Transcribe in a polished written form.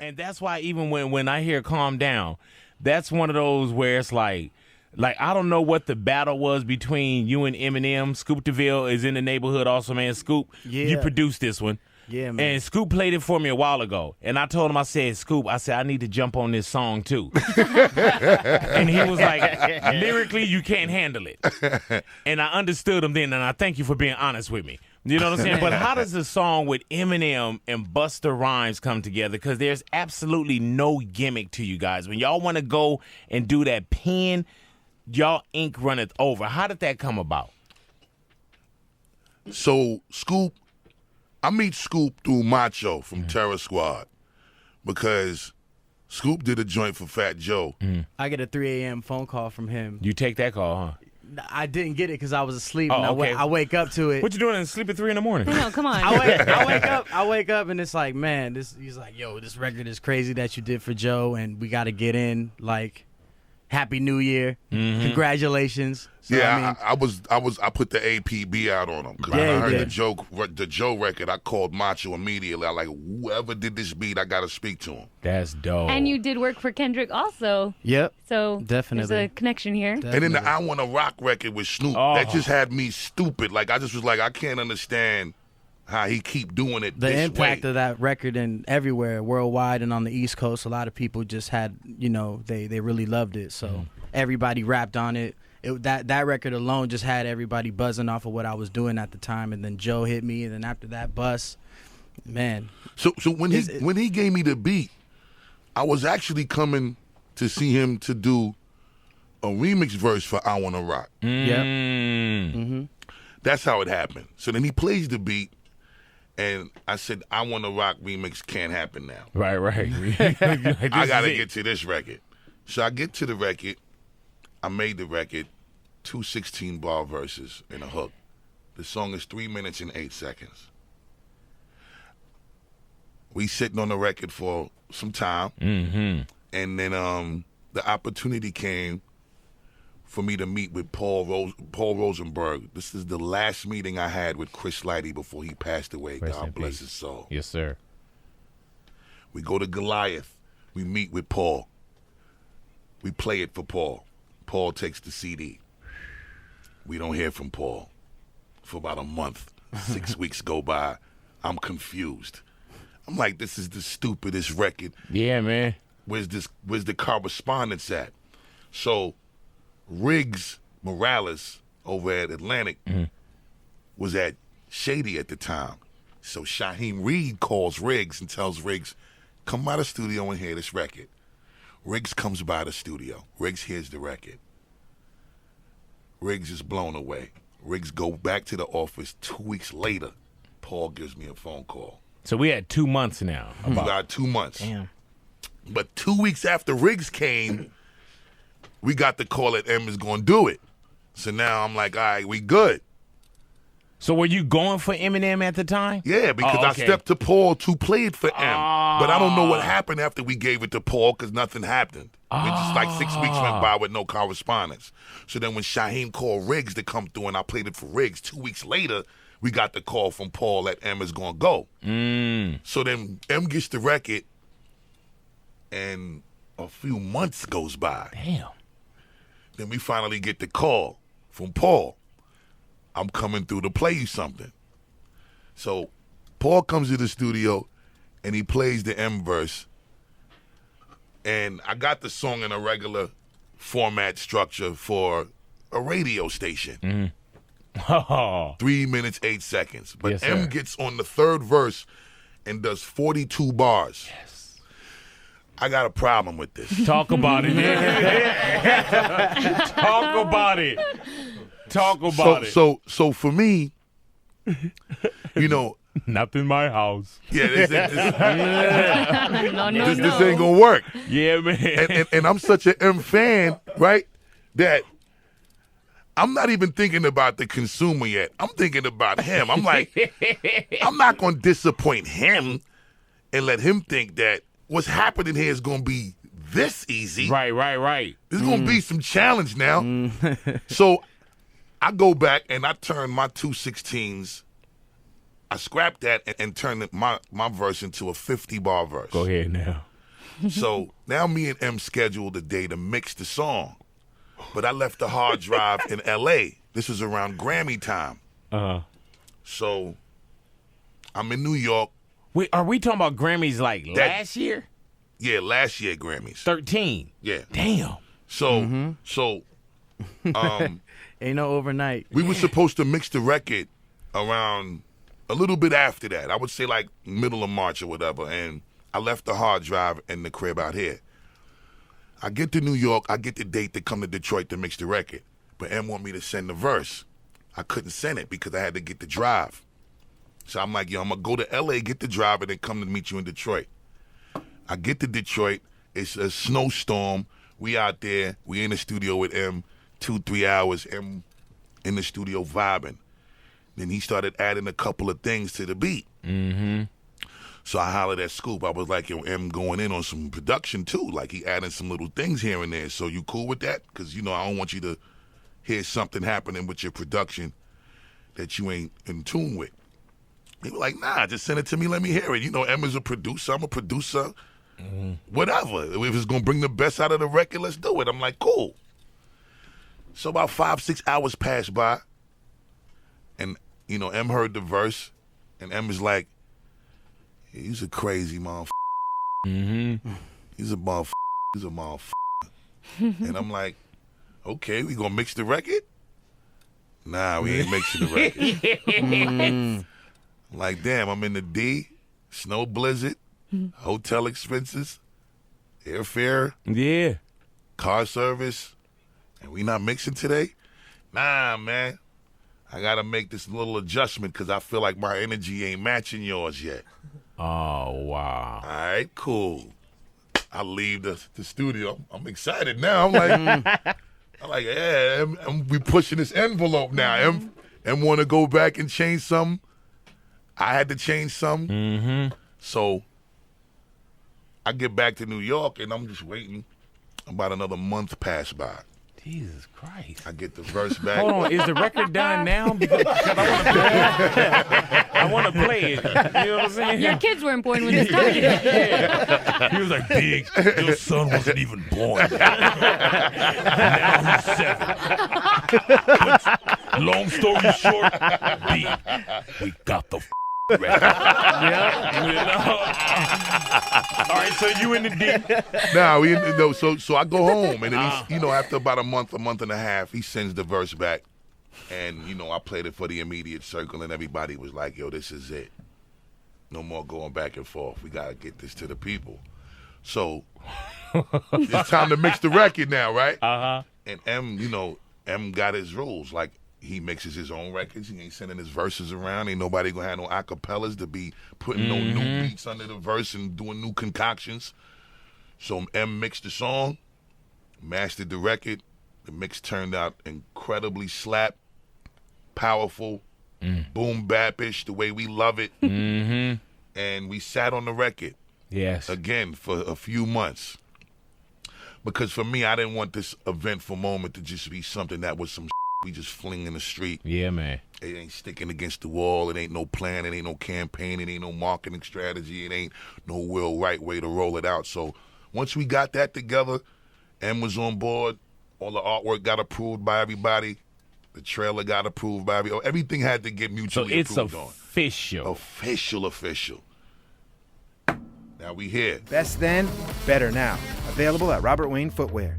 And that's why even when I hear Calm Down, that's one of those where it's like I don't know what the battle was between you and Eminem. Scoop DeVille is in the neighborhood also, man. Scoop, you produced this one. Yeah, man. And Scoop played it for me a while ago. And I told him, I said, Scoop, I need to jump on this song too. And he was like, lyrically, you can't handle it. And I understood him then, and I thank you for being honest with me. You know what I'm saying? But how does the song with Eminem and Busta Rhymes come together? Because there's absolutely no gimmick to you guys. When y'all want to go and do that pen, y'all ink runneth over. How did that come about? So I meet Scoop through Macho from Terror Squad because Scoop did a joint for Fat Joe. I get a 3 a.m. phone call from him. You take that call, huh? I didn't get it because I was asleep. Oh, and okay. I wake up to it. What you doing and sleep at 3 in the morning? No, come on. I wake up and it's like, man, he's like, yo, this record is crazy that you did for Joe, and we got to get in. Like, Happy New Year, congratulations. So, Yeah, I put the APB out on him. 'Cause when I heard the Joe record, I called Macho immediately. I like, whoever did this beat, I got to speak to him. That's dope. And you did work for Kendrick also. Yep. So Definitely. there's a connection here. And then the I Wanna Rock record with Snoop, that just had me stupid. Like, I just was like, I can't understand how he keep doing it The this impact way. of that record and everywhere, worldwide and on the East Coast, a lot of people just had, they really loved it. So everybody rapped on it. That record alone just had everybody buzzing off of what I was doing at the time. And then Joe hit me, and then after that, Bus, man. So when he gave me the beat, I was actually coming to see him to do a remix verse for I Wanna Rock. Yep. That's how it happened. So then he plays the beat, and I said, I Wanna Rock remix can't happen now. Right. I got to get to this record. So I get to the record. I made the record, 2 16-bar verses and a hook. The song is 3 minutes and 8 seconds. We sitting on the record for some time, and then the opportunity came for me to meet with Paul Rosenberg. This is the last meeting I had with Chris Lighty before he passed away. God bless his soul. Yes, sir. We go to Goliath. We meet with Paul. We play it for Paul. Paul takes the CD. We don't hear from Paul for about a month. 6 weeks go by. I'm confused. I'm like, this is the stupidest record. Yeah, man. Where's the correspondence at? So Riggs Morales over at Atlantic was at Shady at the time. So Shaheem Reed calls Riggs and tells Riggs, come by the studio and hear this record. Riggs comes by the studio. Riggs hears the record. Riggs is blown away. Riggs go back to the office 2 weeks later. Paul gives me a phone call. So we had 2 months now. We got 2 months. Damn. But 2 weeks after Riggs came, we got the call that M is going to do it. So now I'm like, all right, we good. So were you going for Eminem at the time? Yeah, because I stepped to Paul to play it for M. But I don't know what happened after we gave it to Paul because nothing happened. It just like 6 weeks went by with no correspondence. So then when Shaheem called Riggs to come through and I played it for Riggs, 2 weeks later, we got the call from Paul that M is going to go. So then M gets the record and a few months goes by. Damn. Then we finally get the call from Paul. I'm coming through to play you something. So Paul comes to the studio and he plays the M verse. And I got the song in a regular format structure for a radio station. 3 minutes, 8 seconds. But Yes, M sir. gets on the third verse and does 42 bars. Yes. I got a problem with this. Talk about it. Talk about it. Talk about it. So for me, you know, Not in my house. yeah, this No. ain't gonna work. Yeah, man. And I'm such an M fan, right? That I'm not even thinking about the consumer yet. I'm thinking about him. I'm like, I'm not gonna disappoint him and let him think that what's happening here is gonna be this easy. Right. There's gonna be some challenge now. So I go back and I turn my 216s I scrapped that and turned my verse into a 50-bar verse. Go ahead now. So now me and M scheduled a day to mix the song. But I left the hard drive in L.A. This was around Grammy time. So I'm in New York. Wait, are we talking about Grammys like last year? Yeah, last year Grammys. 13. Yeah. Damn. So, Ain't no overnight. we were supposed to mix the record around a little bit after that. I would say like middle of March or whatever. And I left the hard drive in the crib out here. I get to New York. I get the date to come to Detroit to mix the record. But M want me to send the verse. I couldn't send it because I had to get the drive. So I'm like, yo, I'm going to go to L.A., get the drive, and then come to meet you in Detroit. I get to Detroit. It's a snowstorm. We out there. We in the studio with M, 2-3 hours. M in the studio vibing. Then he started adding a couple of things to the beat. So I hollered at Scoop. I was like, yo, M going in on some production too. Like he adding some little things here and there. So you cool with that? Because, you know, I don't want you to hear something happening with your production that you ain't in tune with. He was like, nah, just send it to me. Let me hear it. You know, M is a producer. I'm a producer. Whatever. If it's going to bring the best out of the record, let's do it. I'm like, cool. So about 5-6 hours passed by. And, you know, M heard the verse. And M is like, he's a crazy motherfucker. He's a motherfucker. He's a motherfucker. And I'm like, okay, we gonna mix the record? Nah, we ain't mixing the record. Like, damn, I'm in the D, snow blizzard, hotel expenses, airfare, Yeah. car service, and we not mixing today? Nah, man. I gotta make this little adjustment because I feel like my energy ain't matching yours yet. Oh, wow. All right, cool. I leave the studio. I'm excited now. I'm like, yeah, we pushing this envelope now. M want to go back and change something. I had to change something. So I get back to New York, and I'm just waiting. About another month passed by. Jesus Christ. I get the verse back. Hold on, is the record done now? Because I want to play it. You know what I'm saying? Your kids were important when this started. Yeah. He was like, Big, your son wasn't even born. Now he's 7. Long story short, Big, we got the record. All right, so you in the D. Nah, so I go home, and then he's, you know, after about a month and a half, he sends the verse back, and, you know, I played it for the immediate circle, and everybody was like, yo, this is it. No more going back and forth. We got to get this to the people. So it's time to mix the record now, right? And M, you know, M got his rules. Like, he mixes his own records. He ain't sending his verses around. Ain't nobody gonna have no acapellas to be putting no new beats under the verse and doing new concoctions. So M mixed the song, mastered the record. The mix turned out incredibly slap, powerful, boom bap-ish, the way we love it. And we sat on the record. Yes. Again for a few months. Because for me, I didn't want this eventful moment to just be something that was some we just fling in the street. Yeah, man. It ain't sticking against the wall. It ain't no plan. It ain't no campaign. It ain't no marketing strategy. It ain't no real right way to roll it out. So once we got that together, M was on board. All the artwork got approved by everybody. The trailer got approved by everybody. Everything had to get mutually approved on. Official. Official. Now we here. Best then, better now. Available at Robert Wayne Footwear.